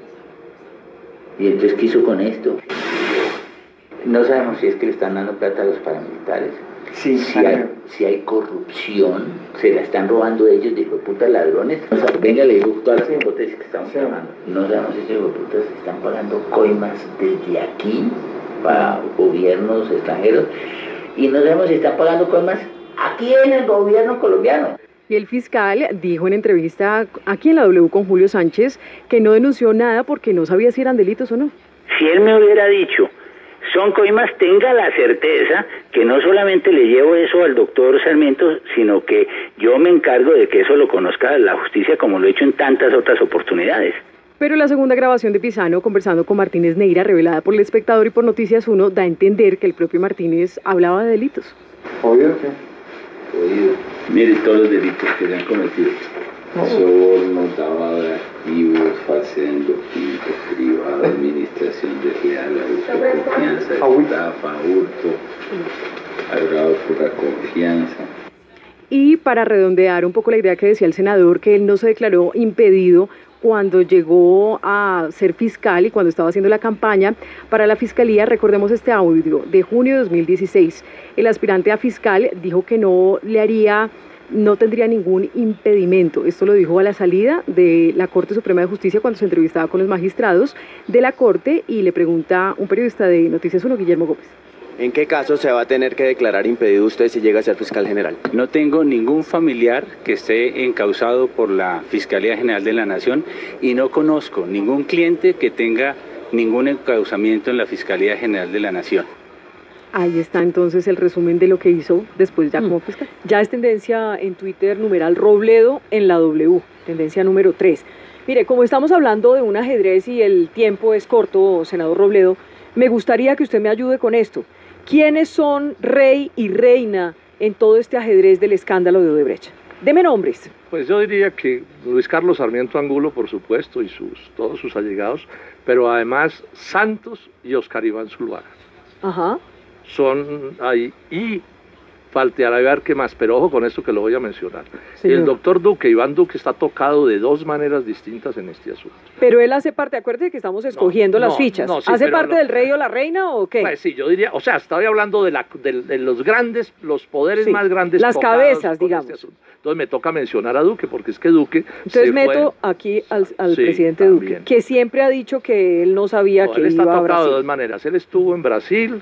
¿Y entonces qué hizo con esto? No sabemos si es que le están dando plata a los paramilitares. Sí, si hay corrupción, se la están robando ellos de putas ladrones. O sea, venga, le digo todas las hipótesis que estamos trabajando. No sabemos si esos putas están pagando coimas desde aquí para gobiernos extranjeros y no sabemos si están pagando coimas aquí en el gobierno colombiano. Y el fiscal dijo en entrevista aquí en la W con Julio Sánchez que no denunció nada porque no sabía si eran delitos o no. Si él me hubiera dicho son coimas, tenga la certeza que no solamente le llevo eso al doctor Sarmiento, sino que yo me encargo de que eso lo conozca la justicia como lo he hecho en tantas otras oportunidades. Pero la segunda grabación de Pisano conversando con Martínez Neira, revelada por El Espectador y por Noticias 1, da a entender que el propio Martínez hablaba de delitos. ¿Oído qué? Oído. Mire todos los delitos que se han cometido. Soborno, lavado de activos, falsedad en documento privado, administración desleal, abuso de confianza, estafa, hurto, agravado por la confianza. Y para redondear un poco la idea que decía el senador, que él no se declaró impedido cuando llegó a ser fiscal y cuando estaba haciendo la campaña para la fiscalía. Recordemos este audio de junio de 2016. El aspirante a fiscal dijo que no tendría ningún impedimento. Esto lo dijo a la salida de la Corte Suprema de Justicia cuando se entrevistaba con los magistrados de la Corte y le pregunta un periodista de Noticias 1, Guillermo Gómez. ¿En qué caso se va a tener que declarar impedido usted si llega a ser fiscal general? No tengo ningún familiar que esté encausado por la Fiscalía General de la Nación y no conozco ningún cliente que tenga ningún encausamiento en la Fiscalía General de la Nación. Ahí está entonces el resumen de lo que hizo después ya como fiscal. Ya es tendencia en Twitter numeral Robledo en la W, tendencia número 3. Mire, como estamos hablando de un ajedrez y el tiempo es corto, senador Robledo, me gustaría que usted me ayude con esto. ¿Quiénes son rey y reina en todo este ajedrez del escándalo de Odebrecht? Deme nombres. Pues yo diría que Luis Carlos Sarmiento Angulo, por supuesto, y todos sus allegados, pero además Santos y Oscar Iván Zuluaga. Ajá. Son ahí, y faltará ver qué más, pero ojo con esto que lo voy a mencionar. Señor. El doctor Duque, Iván Duque, está tocado de dos maneras distintas en este asunto. Pero él hace parte, acuérdate que estamos escogiendo las fichas. no, sí, ¿Hace pero parte del rey o la reina o qué? Pues sí, yo diría, o sea, estoy hablando de los grandes, los poderes Sí, más grandes. las tocados cabezas, por digamos. este asunto. Entonces me toca mencionar a Duque, porque es que Duque Entonces se meto fue, aquí al Sí, presidente Duque, también. que siempre ha dicho que él no sabía no, que él está iba a tocado de Brasil. dos maneras. Él estuvo en Brasil,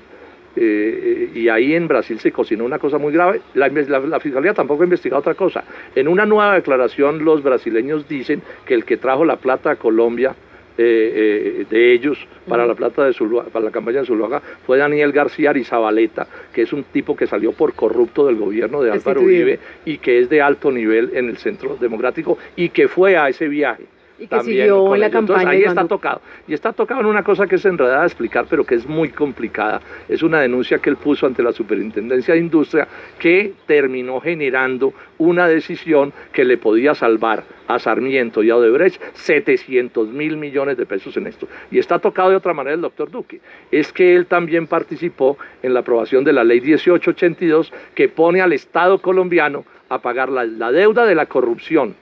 y ahí en Brasil se cocinó una cosa muy grave. La Fiscalía tampoco ha investigado otra cosa. En una nueva declaración los brasileños dicen que el que trajo la plata a Colombia de ellos para la plata de Zuluaga, para la campaña de Zuluaga, fue Daniel García Arizabaleta, que es un tipo que salió por corrupto del gobierno de Álvaro Uribe y que es de alto nivel en el Centro Democrático y que fue a ese viaje. Y que siguió en la campaña. Entonces, ahí Iván está Duque. tocado. Y está tocado en una cosa que es enredada de explicar, pero que es muy complicada. Es una denuncia que él puso ante la Superintendencia de Industria que terminó generando una decisión que le podía salvar a Sarmiento y a Odebrecht 700.000 millones de pesos en esto. Y está tocado de otra manera el doctor Duque. Es que él también participó en la aprobación de la ley 1882 que pone al Estado colombiano a pagar la deuda de la corrupción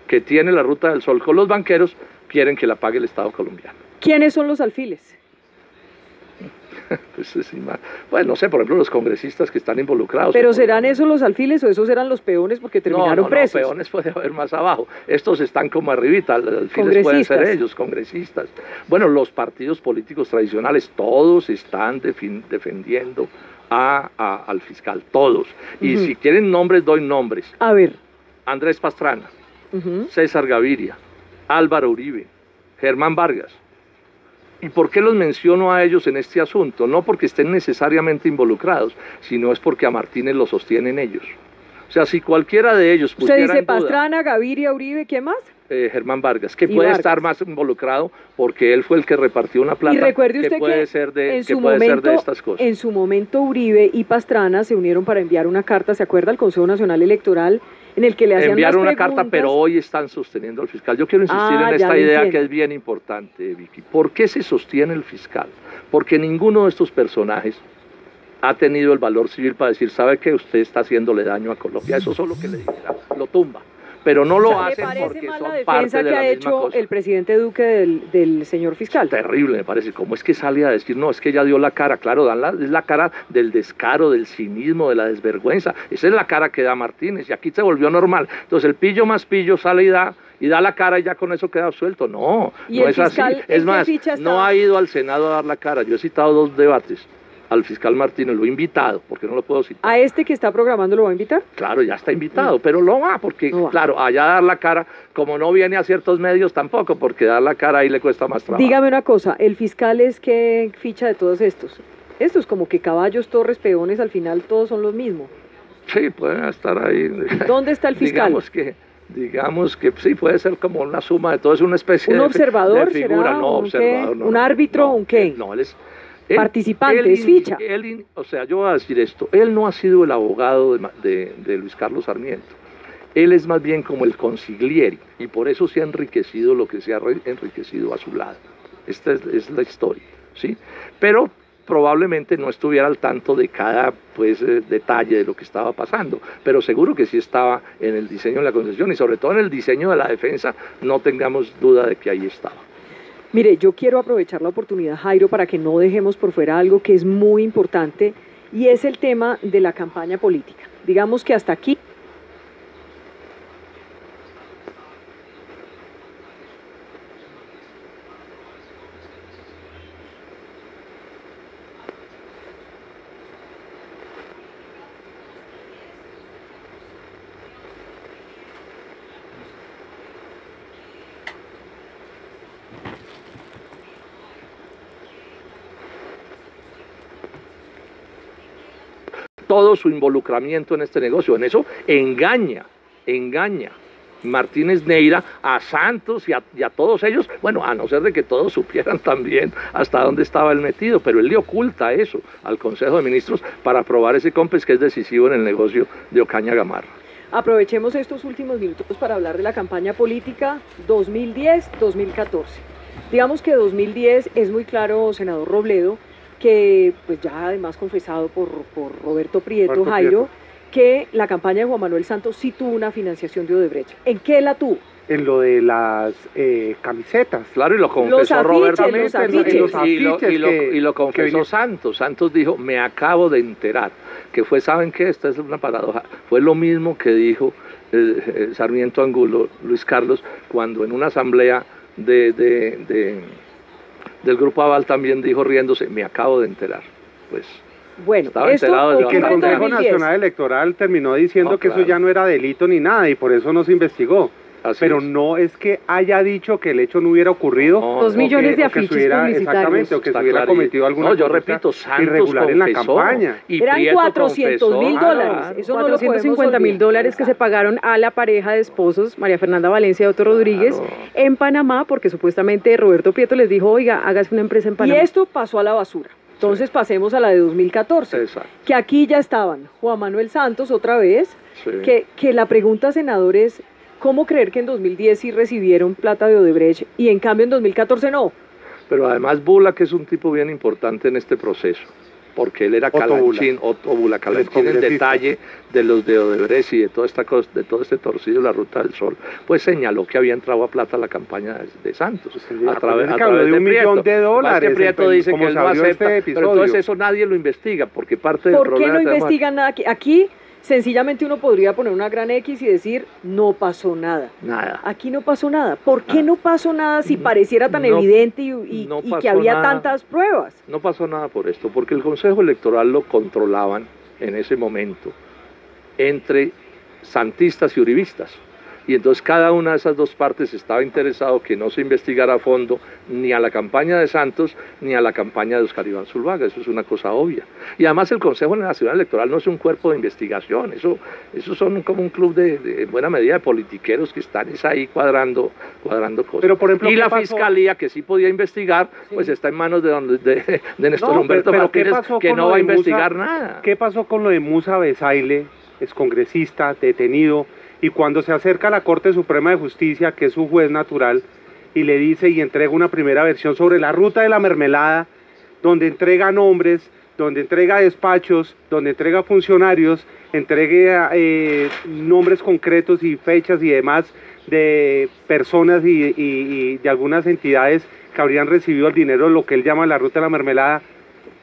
que tiene la Ruta del Sol con los banqueros, quieren que la pague el Estado colombiano. ¿Quiénes son los alfiles? Pues, bueno, no sé, por ejemplo, los congresistas que están involucrados. ¿Pero serán esos los alfiles o esos eran los peones porque terminaron presos? No, peones puede haber más abajo. Estos están como arribita, alfiles pueden Congresistas. ser ellos, congresistas. Bueno, los partidos políticos tradicionales, todos están defendiendo al fiscal, todos. Y si quieren nombres, doy nombres. A ver. Andrés Pastrana, César Gaviria, Álvaro Uribe, Germán Vargas. ¿Y por qué los menciono a ellos en este asunto? No porque estén necesariamente involucrados, sino es porque a Martínez lo sostienen ellos. O sea, si cualquiera de ellos pusiera ¿Usted dice en duda, Pastrana, Gaviria, Uribe, ¿quién más? Germán Vargas, que Y puede Vargas. estar más involucrado porque él fue el que repartió una plata Y recuerde usted que puede que ser de, en que su puede ser momento, de estas cosas. en su momento Uribe y Pastrana se unieron para enviar una carta, ¿se acuerda? Al Consejo Nacional Electoral, en el que le hacían Enviaron unas una carta, preguntas. pero hoy están sosteniendo al fiscal. Yo quiero insistir Ah, en ya esta lo idea entiendo. que es bien importante, Vicky. ¿Por qué se sostiene el fiscal? Porque ninguno de estos personajes ha tenido el valor civil para decir, sabe que usted está haciéndole daño a Colombia. Eso solo que le dijera, lo tumba. Pero no lo ¿Le hacen parece porque mal son la parte defensa de que la ha misma hecho cosa. el presidente Duque del señor fiscal? Terrible, me parece. ¿Cómo es que sale a decir, no, es que ella dio la cara? Claro, es la cara del descaro, del cinismo, de la desvergüenza. Esa es la cara que da Martínez y aquí se volvió normal. Entonces el pillo más pillo sale y da la cara y ya con eso queda suelto. No, ¿Y no el es así. fiscal en Es qué más, ficha no está? ha ido al Senado a dar la cara. Yo he citado 2 debates al fiscal Martínez, lo he invitado, porque no lo puedo citar. ¿A este que está programando lo va a invitar? Claro, ya está invitado, pero no va, porque, No va. claro, allá a dar la cara, como no viene a ciertos medios tampoco, porque dar la cara ahí le cuesta más trabajo. Dígame una cosa, ¿el fiscal es qué ficha de todos estos? Estos como que caballos, torres, peones, al final todos son los mismos. Sí, pueden estar ahí. ¿Dónde está el fiscal? Digamos que sí, puede ser como una suma de todo, es una especie ¿Un de observador de figura, será? no ¿Un observador, qué? no, ¿Un no, árbitro? no, ¿Un qué? No, él es Participante, es ficha. O sea, yo voy a decir esto, él no ha sido el abogado de Luis Carlos Sarmiento, él es más bien como el consigliere, y por eso se ha enriquecido lo que se ha enriquecido a su lado. Esta es la historia, ¿sí? Pero probablemente no estuviera al tanto de cada detalle de lo que estaba pasando, pero seguro que sí estaba en el diseño de la concesión y sobre todo en el diseño de la defensa, no tengamos duda de que ahí estaba. Mire, yo quiero aprovechar la oportunidad, Jairo, para que no dejemos por fuera algo que es muy importante y es el tema de la campaña política. Digamos que hasta aquí todo su involucramiento en este negocio. En eso engaña Martínez Neira a Santos y a todos ellos, bueno, a no ser de que todos supieran también hasta dónde estaba él metido, pero él le oculta eso al Consejo de Ministros para aprobar ese COMPES que es decisivo en el negocio de Ocaña Gamarra. aprovechemos estos últimos minutos para hablar de la campaña política 2010-2014. Digamos que 2010 es muy claro, senador Robledo, que pues ya además confesado por Roberto Prieto, Jairo, que la campaña de Juan Manuel Santos sí tuvo una financiación de Odebrecht. ¿En qué la tuvo? En lo de las camisetas. Claro, y lo confesó afiches, Roberto. los afiches. Y lo confesó Santos. Santos dijo, me acabo de enterar, que fue, ¿saben qué? Esta es una paradoja. Fue lo mismo que dijo Sarmiento Angulo, Luis Carlos, cuando en una asamblea del Grupo Aval también dijo riéndose, me acabo de enterar. Pues bueno, estaba enterado de que el Consejo Nacional Electoral terminó diciendo que eso ya no era delito ni nada y por eso no se investigó. Pero no es que haya dicho que el hecho no hubiera ocurrido. 2 millones de afiches publicitarios. Exactamente, o que se hubiera cometido alguna yo repito, Santos irregular en la campaña. Eran $400.000. Eso no lo podemos $450.000 que se pagaron a la pareja de esposos, María Fernanda Valencia y Otto Rodríguez, en Panamá, porque supuestamente Roberto Prieto les dijo, oiga, hágase una empresa en Panamá. Y esto pasó a la basura. Entonces pasemos a la de 2014, Exacto. Que aquí ya estaban Juan Manuel Santos otra vez, que la pregunta, senador, es ¿cómo creer que en 2010 sí recibieron plata de Odebrecht y en cambio en 2014 no? Pero además Bula, que es un tipo bien importante en este proceso, porque él era Calanchín, Otto Bula, Calanchín en detalle de los de Odebrecht y de toda esta cosa, de todo este torcido, la Ruta del Sol, pues señaló que había entrado a plata la campaña de Santos, a través de $1 millón de dólares. Que Prieto dice que él no acepta, pero entonces eso nadie lo investiga, porque parte del problema... ¿Por qué no investigan nada? Aquí sencillamente uno podría poner una gran X y decir, no pasó nada. Nada. Aquí no pasó nada. ¿Por qué no pasó nada si pareciera tan evidente y que había tantas pruebas? No pasó nada por esto, porque el Consejo Electoral lo controlaban en ese momento entre santistas y uribistas. Y entonces cada una de esas dos partes estaba interesado que no se investigara a fondo ni a la campaña de Santos ni a la campaña de Óscar Iván Zuluaga. Eso es una cosa obvia. Y además el Consejo Nacional Electoral no es un cuerpo de investigación, eso son como un club de buena medida de politiqueros que están ahí cuadrando cosas. Pero, por ejemplo, y la Fiscalía, que sí podía investigar, pues está en manos de Néstor Humberto Martínez, que no va a investigar nada. ¿Qué pasó con lo de Musa Besaile, excongresista, detenido? Y cuando se acerca a la Corte Suprema de Justicia, que es su juez natural, y le dice y entrega una primera versión sobre la ruta de la mermelada, donde entrega nombres, donde entrega despachos, donde entrega funcionarios, entrega nombres concretos y fechas y demás de personas y de algunas entidades que habrían recibido el dinero, lo que él llama la ruta de la mermelada.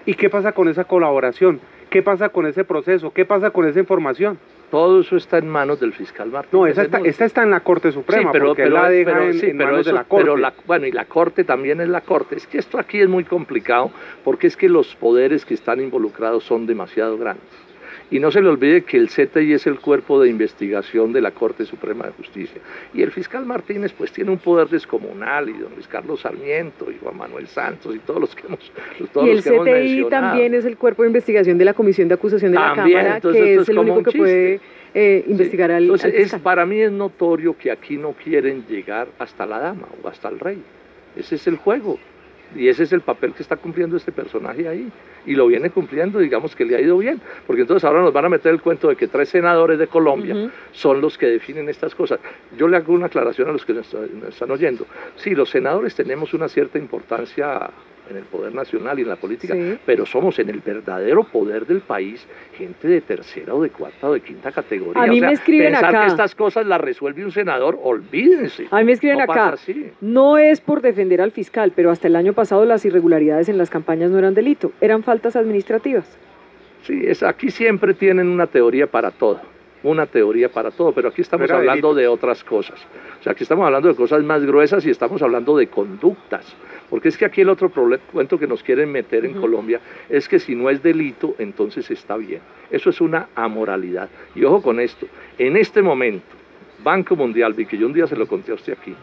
¿Y qué pasa con esa colaboración? ¿Qué pasa con ese proceso? ¿Qué pasa con esa información? Todo eso está en manos del fiscal Martínez. No, esta está en la Corte Suprema, porque él la deja en manos de la Corte. Bueno, y la Corte también es la Corte. Es que esto aquí es muy complicado, porque es que los poderes que están involucrados son demasiado grandes. Y no se le olvide que el CTI es el cuerpo de investigación de la Corte Suprema de Justicia. Y el fiscal Martínez pues tiene un poder descomunal, y don Luis Carlos Sarmiento, y Juan Manuel Santos, y todos los que hemos mencionado. Y el CTI también es el cuerpo de investigación de la Comisión de Acusación de la Cámara, que es el único que puede investigar al fiscal. Para mí es notorio que aquí no quieren llegar hasta la dama o hasta el rey. Ese es el juego. Y ese es el papel que está cumpliendo este personaje ahí, y lo viene cumpliendo, digamos que le ha ido bien, porque entonces ahora nos van a meter el cuento de que 3 senadores de Colombia son los que definen estas cosas. Yo le hago una aclaración a los que nos están oyendo. Sí, los senadores tenemos una cierta importancia en el poder nacional y en la política, pero somos en el verdadero poder del país gente de tercera o de cuarta o de quinta categoría. A mí me escriben pensar acá que estas cosas las resuelve un senador, olvídense. A mí me escriben acá, no es por defender al fiscal, pero hasta el año pasado las irregularidades en las campañas no eran delito, eran faltas administrativas. Sí, aquí siempre tienen una teoría para todo. Pero aquí estamos hablando de otras cosas. O sea, aquí estamos hablando de cosas más gruesas y estamos hablando de conductas. Porque es que aquí el otro cuento que nos quieren meter en Colombia es que si no es delito, entonces está bien. Eso es una amoralidad. Y ojo con esto, en este momento, Banco Mundial, vi que yo un día se lo conté a usted aquí,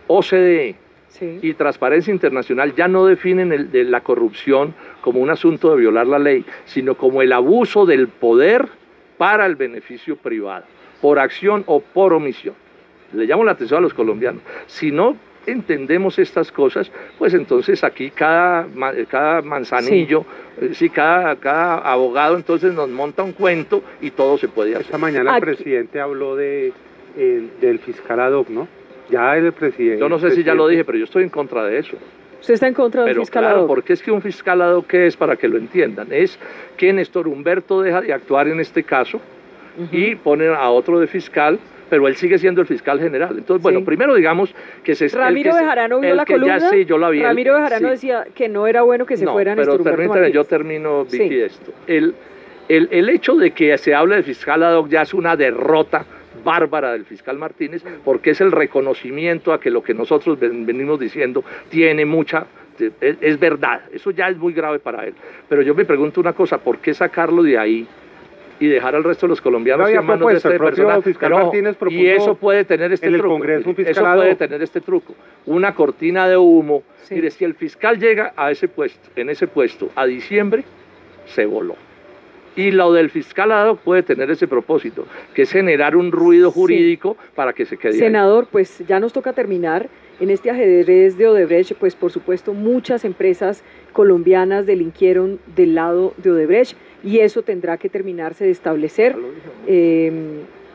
OCDE y Transparencia Internacional ya no definen la corrupción como un asunto de violar la ley, sino como el abuso del poder para el beneficio privado, por acción o por omisión. Le llamo la atención a los colombianos. Si no entendemos estas cosas, pues entonces aquí cada manzanillo, cada abogado entonces nos monta un cuento y todo se puede hacer. Esta mañana el presidente habló del fiscal ad hoc, ¿no? Ya el presidente... Yo no sé si ya lo dije, pero yo estoy en contra de eso. ¿Usted está en contra de un Pero fiscal claro, ad hoc? porque es que un fiscal ad hoc, ¿qué es? Para que lo entiendan, es que Néstor Humberto deja de actuar en este caso y pone a otro de fiscal, pero él sigue siendo el fiscal general. Entonces, bueno, Sí. primero digamos que se... Ramiro Bejarano vio la columna. Sí, yo la vi. Ramiro Bejarano sí. decía que no era bueno que se fuera pero Néstor Humberto permítame, Martínez. yo termino, Vicky, Sí. esto. El hecho de que se hable de fiscal ad hoc ya es una derrota bárbara del fiscal Martínez, porque es el reconocimiento a que lo que nosotros venimos diciendo tiene mucha... Es verdad, eso ya es muy grave para él. Pero yo me pregunto una cosa, ¿por qué sacarlo de ahí y dejar al resto de los colombianos Lo había en manos de propuesto, este el propio personaje? fiscal Pero, Martínez propuso y eso puede tener este en el truco. Congreso un fiscal Eso ad puede hoc. tener este truco. Una cortina de humo. Sí. Mire, si el fiscal llega a ese puesto, en ese puesto, a diciembre, se voló. Y lo del fiscal ad hoc puede tener ese propósito, que es generar un ruido jurídico para que se quede ahí. Senador, pues ya nos toca terminar. En este ajedrez de Odebrecht, pues por supuesto muchas empresas colombianas delinquieron del lado de Odebrecht y eso tendrá que terminarse de establecer.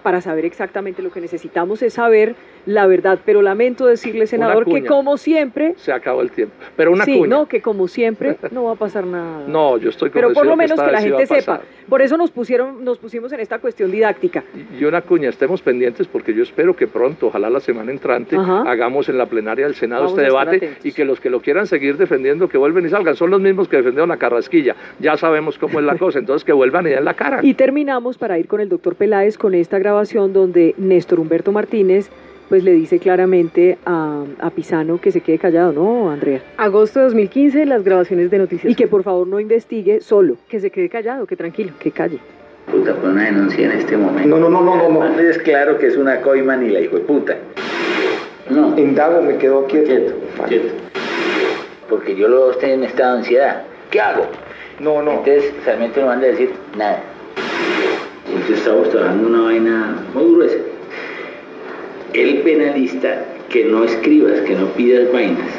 Para saber exactamente lo que necesitamos es saber la verdad, pero lamento decirle, senador, que cuña. como siempre... Se acabó el tiempo. Pero una sí, cuña. no, que como siempre no va a pasar nada. No, yo estoy pero convencido por lo menos esta que la vez sí va gente a sepa. pasar. Por eso nos pusimos en esta cuestión didáctica. Y una cuña, estemos pendientes porque yo espero que pronto, ojalá la semana entrante, Ajá. hagamos en la plenaria del Senado Vamos este a estar debate atentos. y que los que lo quieran seguir defendiendo, que vuelven y salgan. Son los mismos que defendieron a Carrasquilla. Ya sabemos cómo es la cosa, entonces que vuelvan y den la cara. Y terminamos para ir con el doctor Peláez con esta grabación donde Néstor Humberto Martínez pues le dice claramente a Pisano que se quede callado, ¿no, Andrea? Agosto de 2015, las grabaciones de Noticias. Y que por favor no investigue solo, Que se quede callado, que tranquilo. que calle. Puta, por una denuncia en este momento. No. Es claro que es una coima ni la hijo de puta. No, Indago, me quedo quieto. quieto. Porque yo lo veo a usted en estado de ansiedad. ¿Qué hago? No. Entonces, Sarmiento no manda a decir nada. Entonces estamos trabajando una vaina muy gruesa. El penalista, que no escribas, que no pidas vainas,